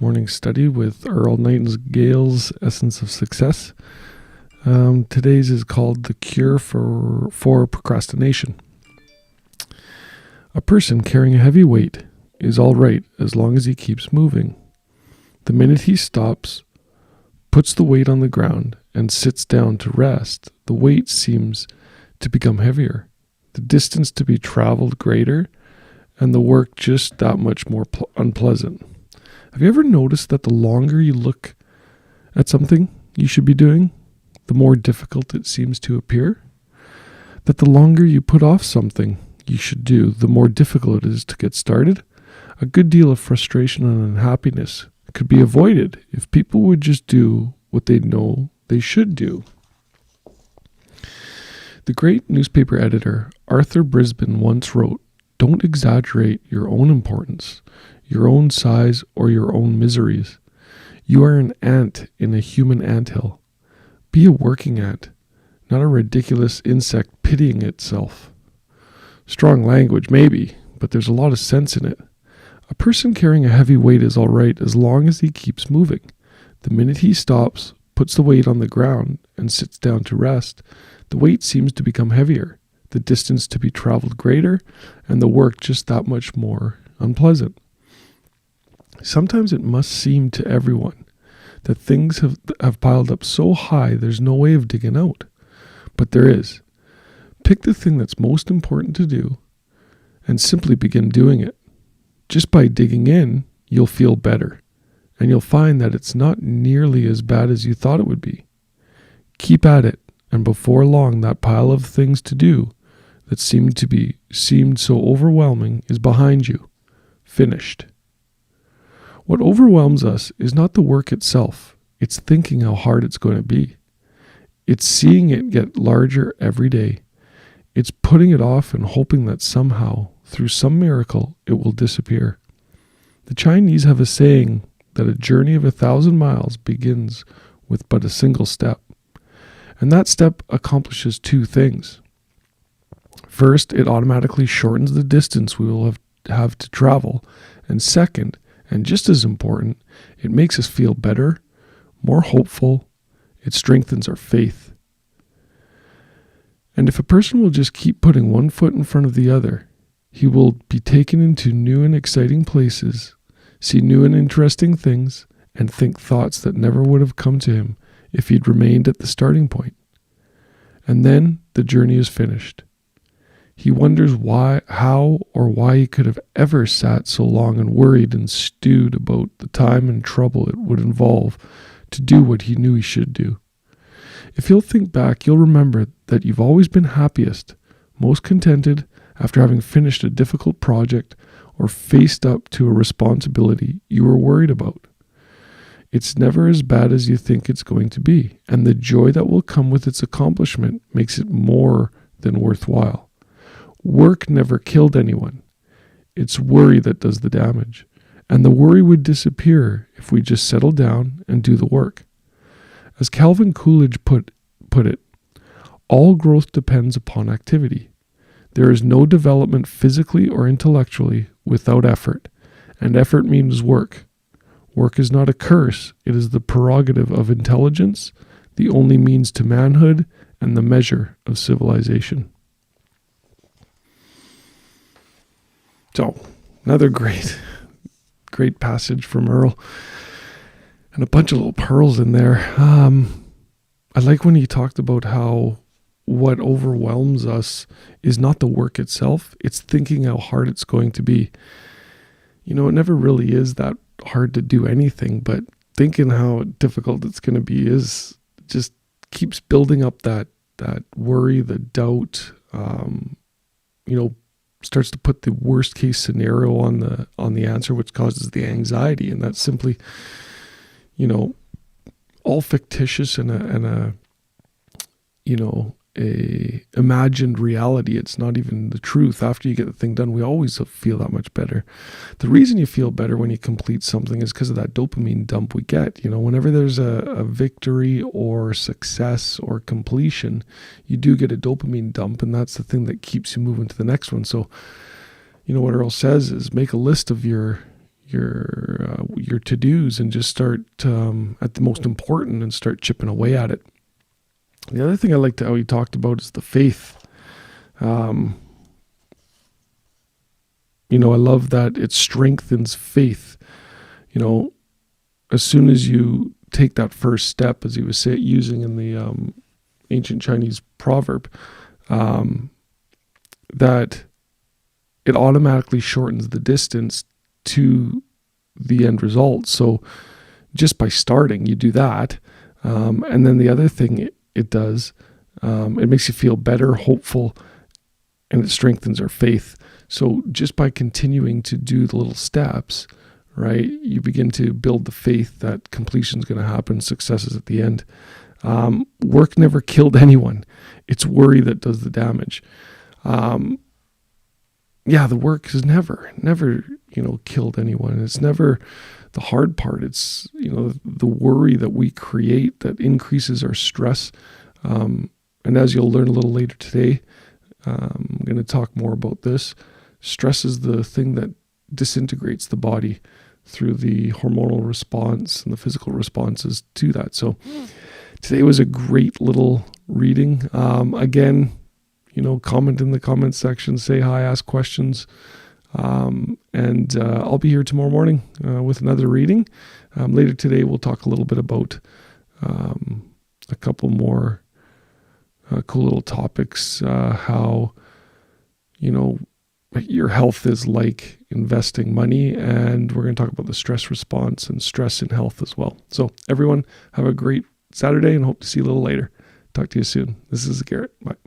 Morning study with Earl Nightingale's Essence of Success. Today's is called The Cure for Procrastination. A person carrying a heavy weight is all right as long as he keeps moving. The minute he stops, puts the weight on the ground, and sits down to rest, the weight seems to become heavier, the distance to be traveled greater, and the work just that much more unpleasant. Have you ever noticed that the longer you look at something you should be doing, the more difficult it seems to appear? That the longer you put off something you should do, the more difficult it is to get started? A good deal of frustration and unhappiness could be avoided if people would just do what they know they should do. The great newspaper editor Arthur Brisbane once wrote, "Don't exaggerate your own importance, your own size, or your own miseries. You are an ant in a human anthill. Be a working ant, not a ridiculous insect pitying itself." Strong language, maybe, but there's a lot of sense in it. A person carrying a heavy weight is all right as long as he keeps moving. The minute he stops, puts the weight on the ground, and sits down to rest, the weight seems to become heavier, the distance to be traveled greater, and the work just that much more unpleasant. Sometimes it must seem to everyone that things have piled up so high there's no way of digging out. But there is. Pick the thing that's most important to do and simply begin doing it. Just by digging in, you'll feel better, and you'll find that it's not nearly as bad as you thought it would be. Keep at it, and before long that pile of things to do that seemed so overwhelming is behind you, finished. What overwhelms us is not the work itself, it's thinking how hard it's going to be. It's seeing it get larger every day. It's putting it off and hoping that somehow, through some miracle, it will disappear. The Chinese have a saying that a journey of 1,000 miles begins with but a single step. And that step accomplishes two things. First, it automatically shortens the distance we will have to travel. And second, and just as important, it makes us feel better, more hopeful. It strengthens our faith. And if a person will just keep putting one foot in front of the other, he will be taken into new and exciting places, see new and interesting things, and think thoughts that never would have come to him if he'd remained at the starting point. And then the journey is finished. He wonders how he could have ever sat so long and worried and stewed about the time and trouble it would involve to do what he knew he should do. If you'll think back, you'll remember that you've always been happiest, most contented after having finished a difficult project or faced up to a responsibility you were worried about. It's never as bad as you think it's going to be, and the joy that will come with its accomplishment makes it more than worthwhile. Work never killed anyone. It's worry that does the damage. And the worry would disappear if we just settle down and do the work. As Calvin Coolidge put it, all growth depends upon activity. There is no development physically or intellectually without effort, and effort means work. Work is not a curse, it is the prerogative of intelligence, the only means to manhood, and the measure of civilization. So, another great passage from Earl, and a bunch of little pearls in there. I like when he talked about how what overwhelms us is not the work itself, it's thinking how hard it's going to be. You know, it never really is that hard to do anything, but thinking how difficult it's going to be is just keeps building up that worry, the doubt, starts to put the worst case scenario on the answer, which causes the anxiety. And that's simply, all fictitious and a imagined reality. It's not even the truth. After you get the thing done, we always feel that much better. The reason you feel better when you complete something is because of that dopamine dump we get. Whenever there's a victory or success or completion, you do get a dopamine dump, and that's the thing that keeps you moving to the next one. So, what Earl says is make a list of your your to-dos and just start at the most important and start chipping away at it. The other thing I liked how he talked about is the faith. I love that it strengthens faith. As soon as you take that first step, as he was using in the ancient Chinese proverb, that it automatically shortens the distance to the end result. So just by starting, you do that. And then the other thing it does, it makes you feel better, hopeful, and it strengthens our faith. So just by continuing to do the little steps, right, you begin to build the faith that completion is going to happen, success is at the end. Work never killed anyone. It's worry that does the damage. The work has never, killed anyone. It's never the hard part. It's, the worry that we create that increases our stress. And as you'll learn a little later today, I'm going to talk more about this. Stress is the thing that disintegrates the body through the hormonal response and the physical responses to that. So today was a great little reading. Again, comment in the comments section, say hi, ask questions. And I'll be here tomorrow morning with another reading. Later today, we'll talk a little bit about a couple more cool little topics, how, your health is like investing money, and we're going to talk about the stress response and stress in health as well. So everyone, have a great Saturday and hope to see you a little later. Talk to you soon. This is Garrett. Bye.